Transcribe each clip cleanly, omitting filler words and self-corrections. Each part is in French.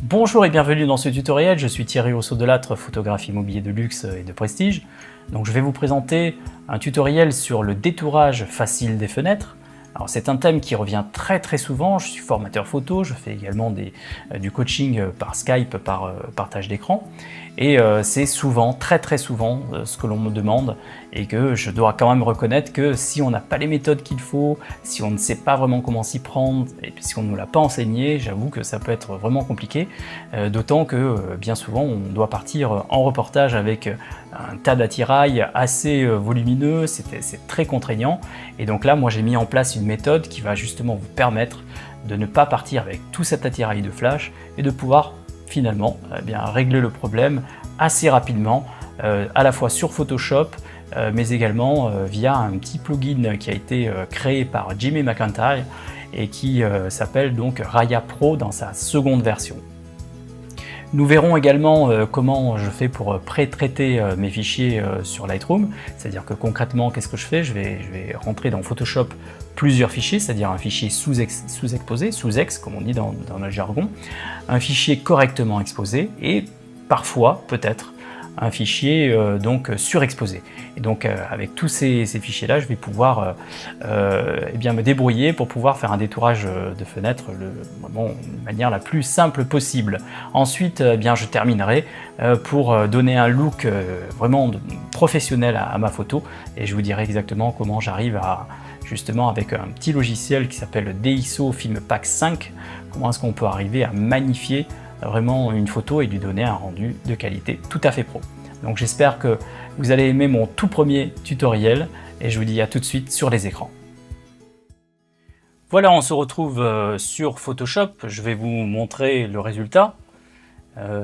Bonjour et bienvenue dans ce tutoriel, je suis Thierry Rousseau-Delattre, photographe immobilier de luxe et de prestige. Donc je vais vous présenter un tutoriel sur le détourage facile des fenêtres. Alors c'est un thème qui revient très souvent, je suis formateur photo, je fais également du coaching par Skype, par partage d'écran. Et c'est souvent, très souvent, ce que l'on me demande et que je dois quand même reconnaître que si on n'a pas les méthodes qu'il faut, si on ne sait pas vraiment comment s'y prendre et puis si on ne nous l'a pas enseigné, j'avoue que ça peut être vraiment compliqué, d'autant que bien souvent on doit partir en reportage avec un tas d'attirail assez volumineux, c'est très contraignant et donc là moi j'ai mis en place une méthode qui va justement vous permettre de ne pas partir avec tout cet attirail de flash et de pouvoir finalement régler le problème assez rapidement, à la fois sur Photoshop, mais également via un petit plugin qui a été créé par Jimmy McIntyre et qui s'appelle donc Raya Pro dans sa seconde version. Nous verrons également comment je fais pour pré-traiter mes fichiers sur Lightroom, c'est-à-dire que concrètement qu'est-ce que je fais, je vais rentrer dans Photoshop plusieurs fichiers, c'est-à-dire un fichier sous-exposé, sous-ex comme on dit dans le jargon, un fichier correctement exposé et parfois peut-être un fichier donc surexposé. Et donc avec tous ces fichiers-là, je vais pouvoir me débrouiller pour pouvoir faire un détourage de fenêtre de manière la plus simple possible. Ensuite, je terminerai pour donner un look vraiment professionnel à ma photo et je vous dirai exactement comment j'arrive à justement avec un petit logiciel qui s'appelle DxO Film Pack 5, comment est-ce qu'on peut arriver à magnifier vraiment une photo et lui donner un rendu de qualité tout à fait pro. Donc j'espère que vous allez aimer mon tout premier tutoriel et je vous dis à tout de suite sur les écrans. Voilà, on se retrouve sur Photoshop, je vais vous montrer le résultat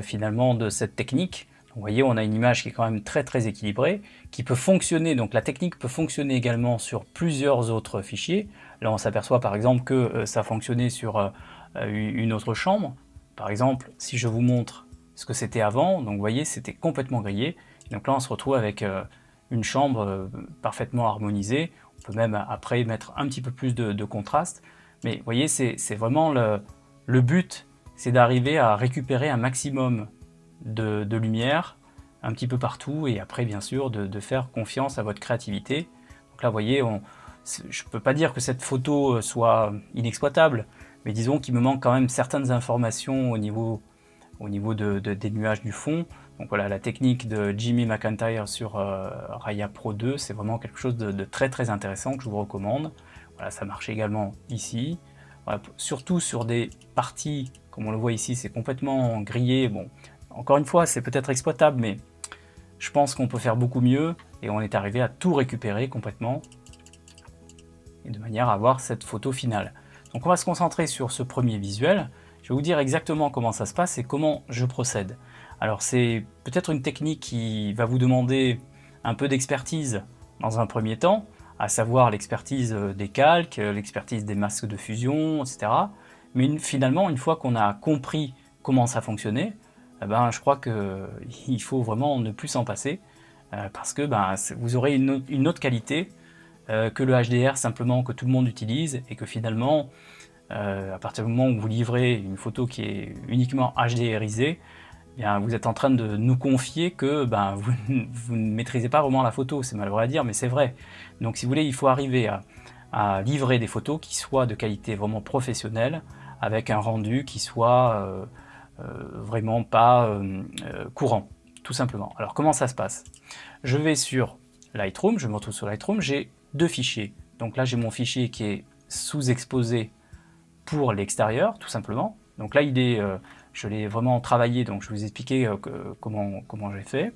finalement de cette technique. Vous voyez, on a une image qui est quand même très équilibrée, qui peut fonctionner, donc la technique peut fonctionner également sur plusieurs autres fichiers. Là on s'aperçoit par exemple que ça fonctionnait sur une autre chambre. Par exemple, si je vous montre ce que c'était avant, donc vous voyez, c'était complètement grillé. Donc là, on se retrouve avec une chambre parfaitement harmonisée. On peut même après mettre un petit peu plus de contraste. Mais vous voyez, c'est vraiment le but, c'est d'arriver à récupérer un maximum de lumière un petit peu partout et après, bien sûr, de faire confiance à votre créativité. Donc là, vous voyez, je ne peux pas dire que cette photo soit inexploitable, mais disons qu'il me manque quand même certaines informations au niveau des nuages du fond. Donc voilà, la technique de Jimmy McIntyre sur Raya Pro 2, c'est vraiment quelque chose de très intéressant que je vous recommande. Voilà, ça marche également ici. Voilà, surtout sur des parties, comme on le voit ici, c'est complètement grillé. Bon, encore une fois, c'est peut-être exploitable, mais je pense qu'on peut faire beaucoup mieux et on est arrivé à tout récupérer complètement et de manière à avoir cette photo finale. Donc on va se concentrer sur ce premier visuel. Je vais vous dire exactement comment ça se passe et comment je procède. Alors c'est peut-être une technique qui va vous demander un peu d'expertise dans un premier temps, à savoir l'expertise des calques, l'expertise des masques de fusion, etc. Mais finalement, une fois qu'on a compris comment ça fonctionnait, je crois qu'il faut vraiment ne plus s'en passer, parce que vous aurez une autre qualité que le HDR simplement que tout le monde utilise et que finalement à partir du moment où vous livrez une photo qui est uniquement HDRisée, vous êtes en train de nous confier que vous ne maîtrisez pas vraiment la photo, c'est malheureux à dire mais c'est vrai. Donc si vous voulez, il faut arriver à livrer des photos qui soient de qualité vraiment professionnelle avec un rendu qui soit vraiment pas courant, tout simplement. Alors comment ça se passe? Je vais sur Lightroom, je me retrouve sur Lightroom, j'ai deux fichiers. Donc là j'ai mon fichier qui est sous-exposé pour l'extérieur, tout simplement. Donc là je l'ai vraiment travaillé, donc je vais vous expliquer comment j'ai fait.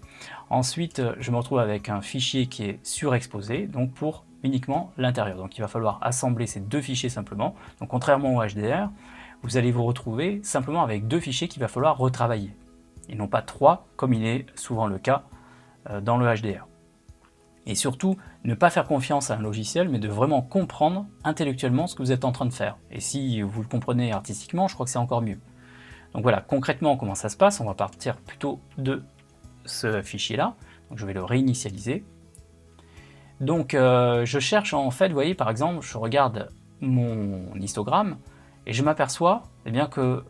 Ensuite je me retrouve avec un fichier qui est surexposé, donc pour uniquement l'intérieur. Donc il va falloir assembler ces deux fichiers simplement. Donc contrairement au HDR, vous allez vous retrouver simplement avec deux fichiers qu'il va falloir retravailler, et non pas trois, comme il est souvent le cas dans le HDR. Et surtout, ne pas faire confiance à un logiciel, mais de vraiment comprendre intellectuellement ce que vous êtes en train de faire. Et si vous le comprenez artistiquement, je crois que c'est encore mieux. Donc voilà, concrètement, comment ça se passe? On va partir plutôt de ce fichier-là. Donc je vais le réinitialiser. Donc je cherche en fait, vous voyez, par exemple, je regarde mon histogramme, et je m'aperçois que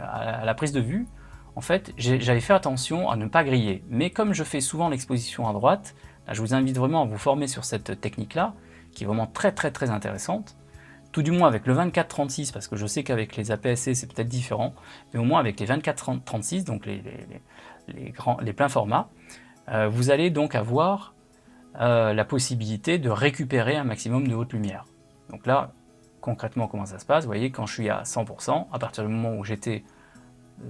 à la prise de vue, en fait, j'avais fait attention à ne pas griller. Mais comme je fais souvent l'exposition à droite, là, je vous invite vraiment à vous former sur cette technique-là, qui est vraiment très intéressante. Tout du moins avec le 24-36, parce que je sais qu'avec les APS-C c'est peut-être différent, mais au moins avec les 24-36, donc les pleins formats, vous allez donc avoir la possibilité de récupérer un maximum de haute lumière. Donc là, concrètement, comment ça se passe? Vous voyez, quand je suis à 100%, à partir du moment où j'étais,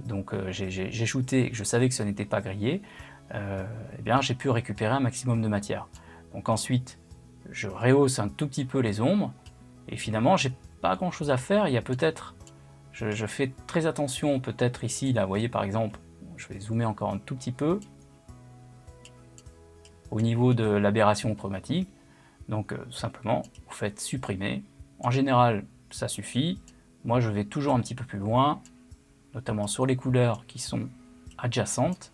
donc j'ai shooté et que je savais que ce n'était pas grillé, eh bien j'ai pu récupérer un maximum de matière. Donc ensuite, je rehausse un tout petit peu les ombres, et finalement, j'ai pas grand chose à faire. Il y a peut-être, je fais très attention, peut-être ici, là, vous voyez par exemple, je vais zoomer encore un tout petit peu, au niveau de l'aberration chromatique. Donc tout simplement, vous faites supprimer. En général, ça suffit. Moi, je vais toujours un petit peu plus loin, notamment sur les couleurs qui sont adjacentes,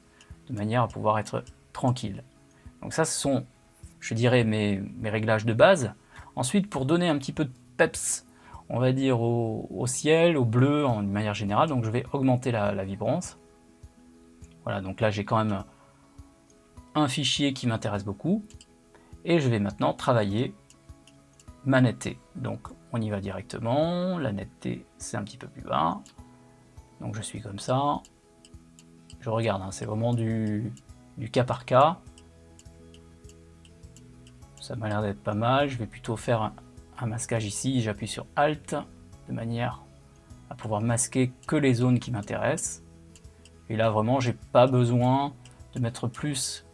de manière à pouvoir être tranquille. Donc ça, ce sont, je dirais, mes réglages de base. Ensuite, pour donner un petit peu de peps, on va dire au ciel, au bleu, en manière générale, donc je vais augmenter la vibrance. Voilà, donc là j'ai quand même un fichier qui m'intéresse beaucoup, et je vais maintenant travailler ma netteté. Donc on y va directement, la netteté c'est un petit peu plus bas, donc je suis comme ça, je regarde, hein, c'est vraiment du cas par cas. Ça m'a l'air d'être pas mal, je vais plutôt faire un masquage ici, j'appuie sur Alt, de manière à pouvoir masquer que les zones qui m'intéressent. Et là vraiment j'ai pas besoin de mettre plus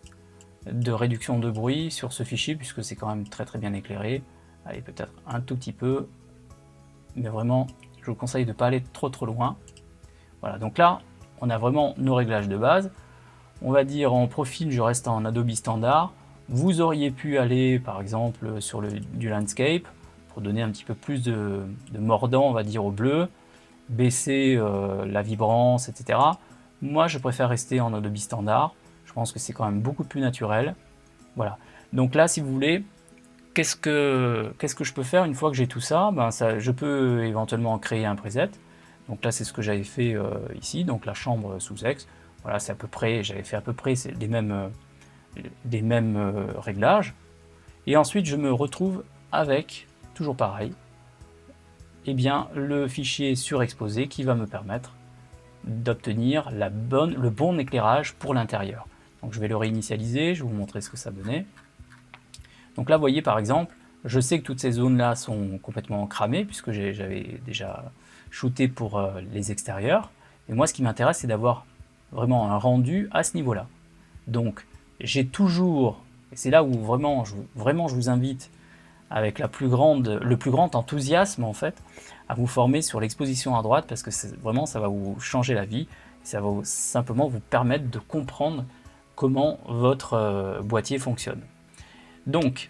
de réduction de bruit sur ce fichier, puisque c'est quand même très bien éclairé. Allez, peut-être un tout petit peu, mais vraiment je vous conseille de ne pas aller trop loin. Voilà, donc là on a vraiment nos réglages de base. On va dire en profil, je reste en Adobe standard. Vous auriez pu aller par exemple sur du landscape pour donner un petit peu plus de mordant, on va dire, au bleu, baisser la vibrance, etc. Moi je préfère rester en Adobe standard, je pense que c'est quand même beaucoup plus naturel. Voilà, donc là si vous voulez, qu'est-ce que je peux faire une fois que j'ai tout ça? Je peux éventuellement créer un preset. Donc là c'est ce que j'avais fait ici, donc la chambre sous X. Voilà, c'est à peu près, j'avais fait à peu près les mêmes réglages. Et ensuite je me retrouve avec, toujours pareil, eh bien, le fichier surexposé qui va me permettre d'obtenir le bon éclairage pour l'intérieur. Donc je vais le réinitialiser, je vais vous montrer ce que ça donnait. Donc là vous voyez par exemple, je sais que toutes ces zones là sont complètement cramées puisque j'avais déjà shooté pour les extérieurs. Et moi ce qui m'intéresse c'est d'avoir vraiment un rendu à ce niveau là. Donc j'ai toujours, et c'est là où vraiment je vous invite avec le plus grand enthousiasme en fait, à vous former sur l'exposition à droite, parce que vraiment ça va vous changer la vie, ça va simplement vous permettre de comprendre comment votre boîtier fonctionne. Donc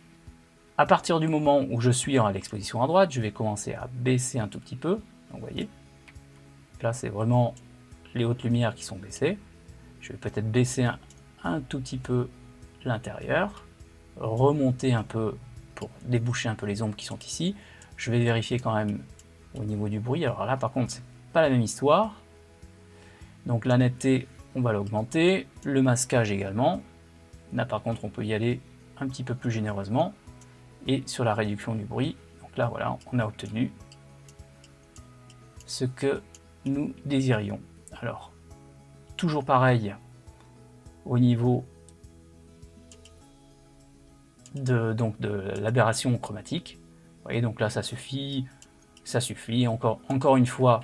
à partir du moment où je suis à l'exposition à droite, je vais commencer à baisser un tout petit peu. Donc, vous voyez, là c'est vraiment les hautes lumières qui sont baissées. Je vais peut-être baisser un tout petit peu l'intérieur, remonter un peu pour déboucher un peu les ombres qui sont ici. Je vais vérifier quand même au niveau du bruit. Alors là par contre c'est pas la même histoire. Donc la netteté on va l'augmenter, le masquage également. Là par contre on peut y aller un petit peu plus généreusement. Et sur la réduction du bruit, donc là voilà, on a obtenu ce que nous désirions. Alors toujours pareil au niveau de l'aberration chromatique. Vous voyez, donc là ça suffit. Encore une fois,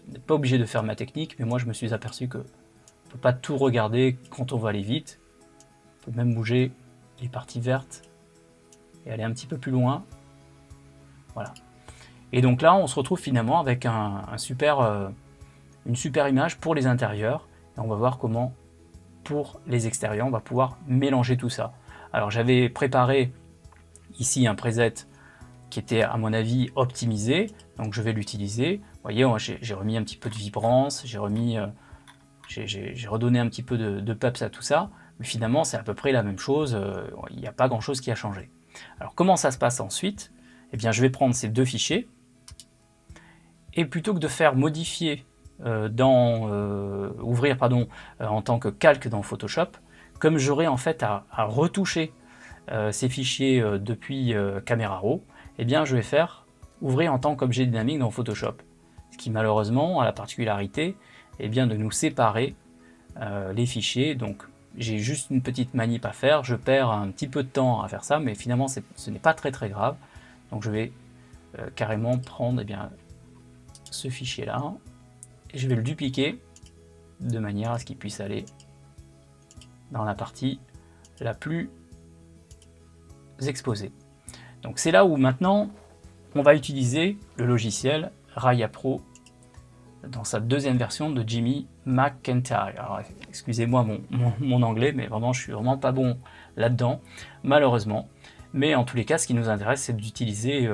vous n'êtes pas obligé de faire ma technique, mais moi je me suis aperçu que on ne peut pas tout regarder quand on va aller vite. On peut même bouger les parties vertes et aller un petit peu plus loin. Voilà. Et donc là on se retrouve finalement avec une super image pour les intérieurs, et on va voir comment pour les extérieurs on va pouvoir mélanger tout ça. Alors j'avais préparé ici un preset qui était à mon avis optimisé, donc je vais l'utiliser. Vous voyez, j'ai remis un petit peu de vibrance, j'ai redonné un petit peu de peps à tout ça, mais finalement c'est à peu près la même chose, il n'y a pas grand chose qui a changé. Alors comment ça se passe ensuite? Eh bien je vais prendre ces deux fichiers, et plutôt que de faire modifier ouvrir pardon, en tant que calque dans Photoshop, comme j'aurai en fait à retoucher ces fichiers depuis Camera Raw, eh bien je vais faire ouvrir en tant qu'objet dynamique dans Photoshop. Ce qui malheureusement a la particularité eh bien, de nous séparer les fichiers. Donc j'ai juste une petite manip à faire, je perds un petit peu de temps à faire ça, mais finalement ce n'est pas très grave. Donc je vais carrément prendre eh bien, ce fichier là, et je vais le dupliquer de manière à ce qu'il puisse aller dans la partie la plus exposée. Donc c'est là où maintenant on va utiliser le logiciel Raya Pro dans sa deuxième version de Jimmy McIntyre. Alors excusez-moi mon anglais, mais vraiment je suis vraiment pas bon là-dedans, malheureusement. Mais en tous les cas, ce qui nous intéresse, c'est d'utiliser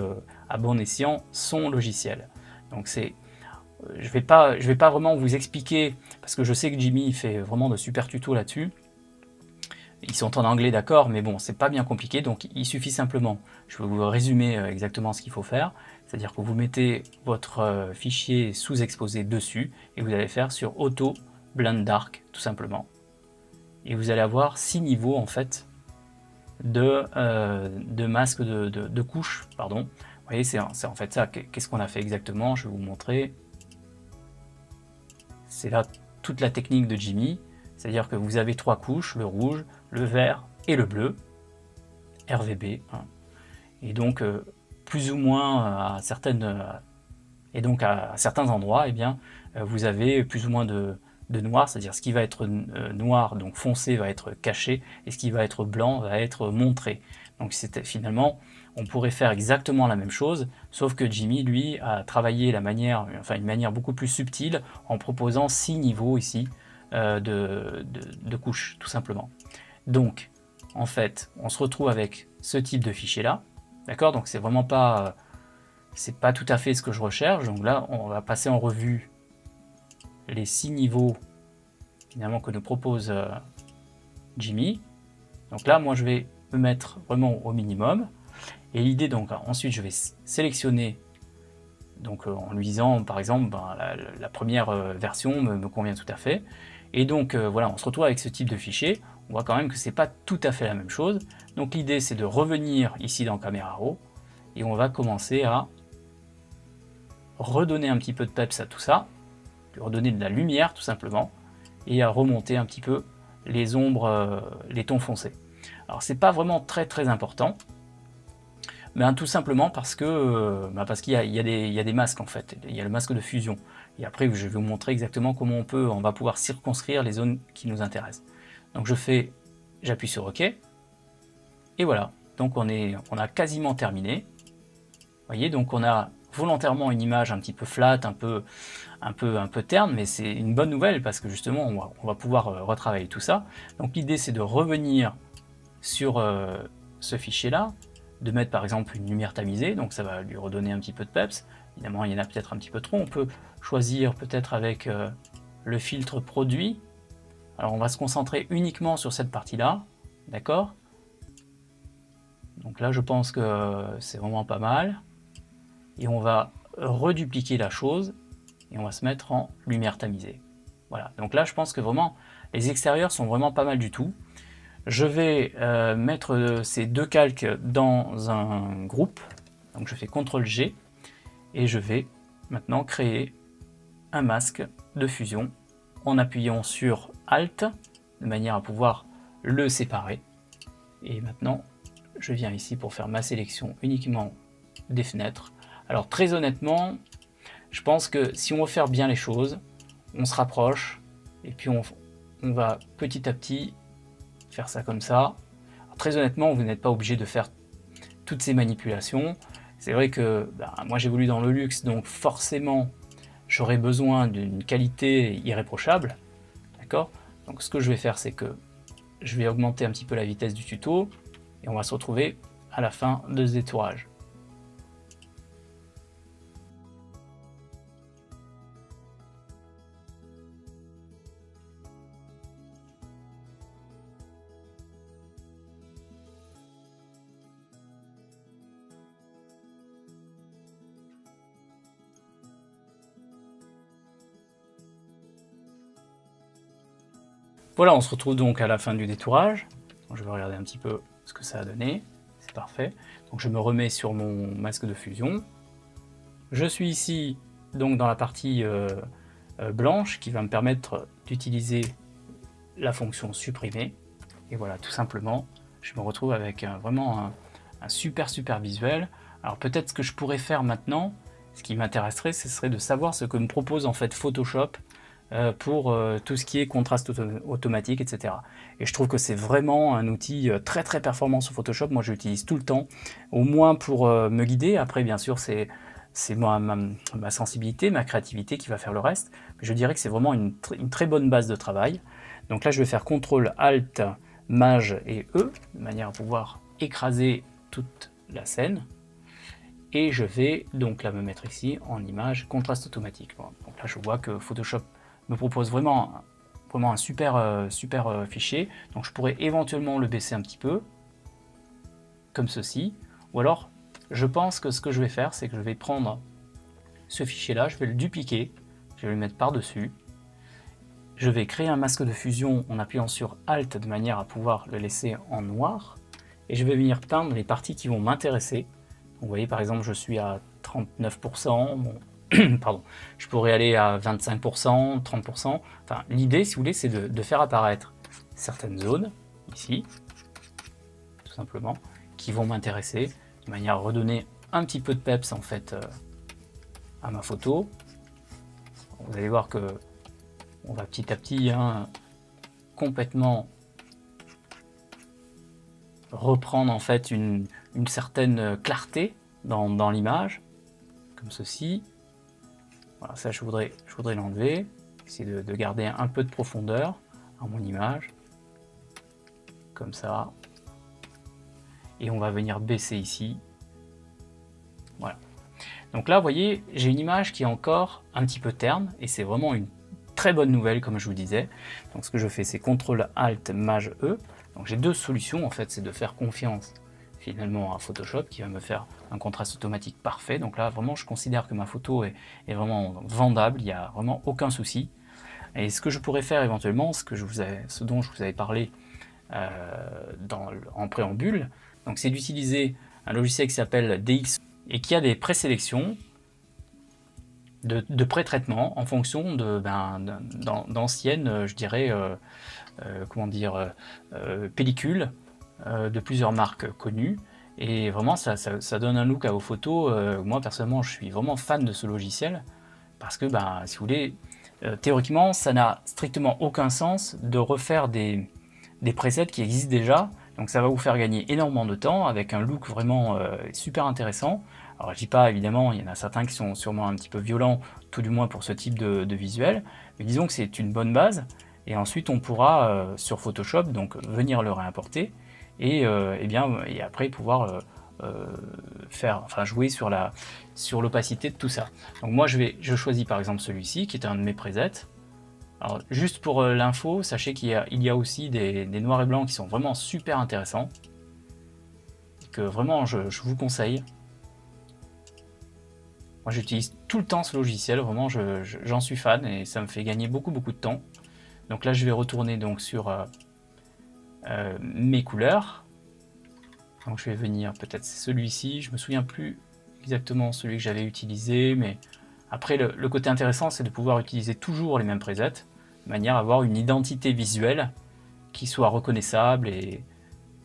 à bon escient son logiciel. Donc je vais pas vraiment vous expliquer, parce que je sais que Jimmy fait vraiment de super tutos là-dessus. Ils sont en anglais, d'accord, mais bon, c'est pas bien compliqué, donc il suffit simplement, je vais vous résumer exactement ce qu'il faut faire, c'est-à-dire que vous mettez votre fichier sous-exposé dessus, et vous allez faire sur Auto Blend Dark, tout simplement. Et vous allez avoir 6 niveaux, en fait, de masques de couches, pardon. Vous voyez, c'est en fait ça. Qu'est-ce qu'on a fait exactement? Je vais vous montrer. C'est là toute la technique de Jimmy, c'est-à-dire que vous avez 3 couches, le rouge, le vert et le bleu, RVB, hein. Et donc plus ou moins à certaines et donc à certains endroits, eh bien, vous avez plus ou moins de noir, c'est-à-dire ce qui va être noir, donc foncé, va être caché, et ce qui va être blanc va être montré. Donc finalement, on pourrait faire exactement la même chose, sauf que Jimmy, lui, a travaillé une manière beaucoup plus subtile, en proposant 6 niveaux ici de couches, tout simplement. Donc, en fait, on se retrouve avec ce type de fichier-là, d'accord? Donc c'est vraiment pas... c'est pas tout à fait ce que je recherche. Donc là, on va passer en revue les 6 niveaux finalement que nous propose Jimmy. Donc là, moi, je vais me mettre vraiment au minimum. Et l'idée, donc, ensuite, je vais sélectionner, donc en lui disant, par exemple, ben, la première version me convient tout à fait. Et donc, voilà, on se retrouve avec ce type de fichier. On voit quand même que c'est pas tout à fait la même chose. Donc l'idée, c'est de revenir ici dans Camera Raw. Et on va commencer à redonner un petit peu de peps à tout ça, redonner de la lumière tout simplement, et à remonter un petit peu les ombres, les tons foncés. Alors c'est pas vraiment très important, mais tout simplement parce que qu'il y a des masques en fait, il y a le masque de fusion, et après je vais vous montrer exactement comment on va pouvoir circonscrire les zones qui nous intéressent. Donc j'appuie sur OK, et voilà, donc on a quasiment terminé. Vous voyez, donc on a volontairement une image un petit peu flat, un peu terne, mais c'est une bonne nouvelle parce que justement on va pouvoir retravailler tout ça. Donc l'idée c'est de revenir sur ce fichier là, de mettre par exemple une lumière tamisée, donc ça va lui redonner un petit peu de peps. Évidemment il y en a peut-être un petit peu trop, on peut choisir peut-être avec le filtre produit. Alors on va se concentrer uniquement sur cette partie là, d'accord? Donc là je pense que c'est vraiment pas mal. Et on va redupliquer la chose et on va se mettre en lumière tamisée. Voilà, donc là je pense que vraiment les extérieurs sont vraiment pas mal du tout. Je vais mettre ces deux calques dans un groupe, donc je fais CTRL G et je vais maintenant créer un masque de fusion en appuyant sur Alt de manière à pouvoir le séparer. Et maintenant je viens ici pour faire ma sélection uniquement des fenêtres. Alors très honnêtement, je pense que si on veut faire bien les choses, on se rapproche et puis on va petit à petit faire ça comme ça. Alors, très honnêtement, vous n'êtes pas obligé de faire toutes ces manipulations. C'est vrai que moi j'évolue dans le luxe, donc forcément j'aurai besoin d'une qualité irréprochable. D'accord? Donc ce que je vais faire, c'est que je vais augmenter un petit peu la vitesse du tuto et on va se retrouver à la fin de ce détourage. Voilà, on se retrouve donc à la fin du détourage. Donc, je vais regarder un petit peu ce que ça a donné. C'est parfait. Donc je me remets sur mon masque de fusion. Je suis ici donc dans la partie blanche qui va me permettre d'utiliser la fonction supprimer. Et voilà, tout simplement, je me retrouve avec vraiment un super visuel. Alors peut-être ce que je pourrais faire maintenant, ce qui m'intéresserait, ce serait de savoir ce que me propose en fait Photoshop pour tout ce qui est contraste automatique, etc. Et je trouve que c'est vraiment un outil très performant sur Photoshop. Moi, je l'utilise tout le temps, au moins pour me guider. Après, bien sûr, c'est ma sensibilité, ma créativité qui va faire le reste. Mais je dirais que c'est vraiment une très bonne base de travail. Donc là, je vais faire CTRL, ALT, MAJ et E, de manière à pouvoir écraser toute la scène. Et je vais donc la me mettre ici en image contraste automatique. Bon, donc là, je vois que Photoshop me propose vraiment un super fichier. Donc je pourrais éventuellement le baisser un petit peu, comme ceci. Ou alors, je pense que ce que je vais faire, c'est que je vais prendre ce fichier-là, je vais le dupliquer, je vais le mettre par-dessus. Je vais créer un masque de fusion en appuyant sur Alt de manière à pouvoir le laisser en noir. Et je vais venir peindre les parties qui vont m'intéresser. Vous voyez, par exemple, je suis à 39%. Bon, pardon, je pourrais aller à 25%, 30%. Enfin, l'idée, si vous voulez, c'est de faire apparaître certaines zones, ici, tout simplement, qui vont m'intéresser, de manière à redonner un petit peu de peps, en fait, à ma photo. Vous allez voir que on va petit à petit complètement reprendre en fait une certaine clarté dans l'image, comme ceci. Voilà, ça je voudrais l'enlever, essayer de garder un peu de profondeur à mon image, comme ça. Et on va venir baisser ici. Voilà. Donc là, vous voyez, j'ai une image qui est encore un petit peu terne, et c'est vraiment une très bonne nouvelle, comme je vous disais. Donc ce que je fais, c'est CTRL ALT MAJ E. Donc j'ai deux solutions en fait, c'est de faire confiance finalement à Photoshop qui va me faire un contraste automatique parfait. Donc là vraiment je considère que ma photo est vraiment vendable, il n'y a vraiment aucun souci. Et ce que je pourrais faire éventuellement, ce dont je vous avais parlé en préambule, donc c'est d'utiliser un logiciel qui s'appelle DX et qui a des présélections de pré-traitement en fonction d'anciennes, je dirais, pellicules de plusieurs marques connues. Et vraiment, ça donne un look à vos photos. Moi, personnellement, je suis vraiment fan de ce logiciel parce que, si vous voulez, théoriquement, ça n'a strictement aucun sens de refaire des presets qui existent déjà. Donc ça va vous faire gagner énormément de temps avec un look vraiment super intéressant. Alors je dis pas, évidemment, il y en a certains qui sont sûrement un petit peu violents, tout du moins pour ce type de visuel, mais disons que c'est une bonne base, et ensuite on pourra sur Photoshop donc venir le réimporter, et après pouvoir jouer sur l'opacité de tout ça. Donc moi je choisis par exemple celui-ci, qui est un de mes presets. Alors, juste pour l'info, sachez qu'il y a aussi des noirs et blancs qui sont vraiment super intéressants, et que vraiment je vous conseille. Moi j'utilise tout le temps ce logiciel, vraiment j'en suis fan et ça me fait gagner beaucoup de temps. Donc là je vais retourner donc sur mes couleurs. Donc je vais venir, peut-être c'est celui-ci, je me souviens plus exactement celui que j'avais utilisé, mais après le côté intéressant c'est de pouvoir utiliser toujours les mêmes presets, de manière à avoir une identité visuelle qui soit reconnaissable, et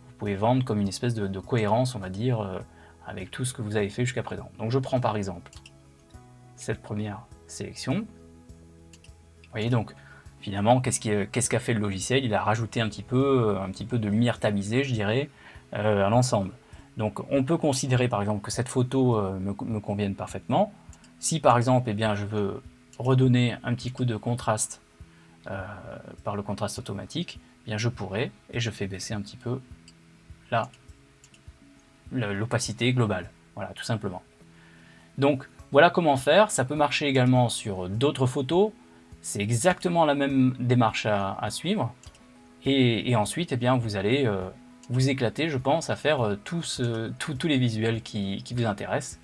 vous pouvez vendre comme une espèce de cohérence, on va dire, avec tout ce que vous avez fait jusqu'à présent. Donc je prends par exemple cette première sélection. Vous voyez, donc finalement qu'est-ce qu'a fait le logiciel? Il a rajouté un petit peu de lumière tamisée, je dirais, à l'ensemble. Donc on peut considérer par exemple que cette photo me convienne parfaitement. Si par exemple je veux redonner un petit coup de contraste par le contraste automatique, je pourrais, et je fais baisser un petit peu l'opacité globale. Voilà, tout simplement. Donc voilà comment faire. Ça peut marcher également sur d'autres photos. C'est exactement la même démarche à suivre. Et ensuite, vous allez vous éclater, je pense, à faire tous les visuels qui vous intéressent,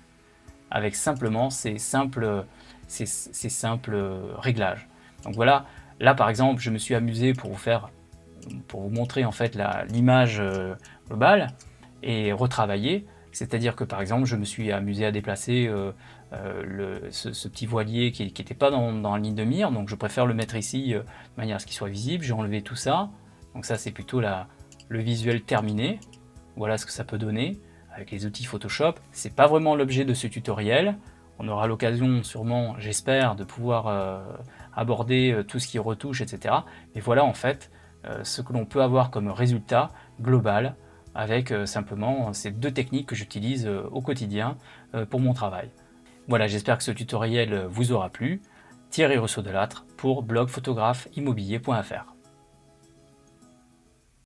avec simplement ces simples réglages. Donc voilà, Là par exemple, je me suis amusé pour vous montrer en fait l'image globale et retravailler. C'est-à-dire que par exemple, je me suis amusé à déplacer ce petit voilier qui n'était pas dans la ligne de mire, donc je préfère le mettre ici de manière à ce qu'il soit visible. J'ai enlevé tout ça, donc ça c'est plutôt le visuel terminé. Voilà ce que ça peut donner avec les outils Photoshop. C'est pas vraiment l'objet de ce tutoriel. On aura l'occasion sûrement, j'espère, de pouvoir aborder tout ce qui est retouche, etc. Mais voilà en fait ce que l'on peut avoir comme résultat global avec simplement ces deux techniques que j'utilise au quotidien pour mon travail. Voilà, j'espère que ce tutoriel vous aura plu. Thierry Rousseau-Delattre pour blogphotographeimmobilier.fr.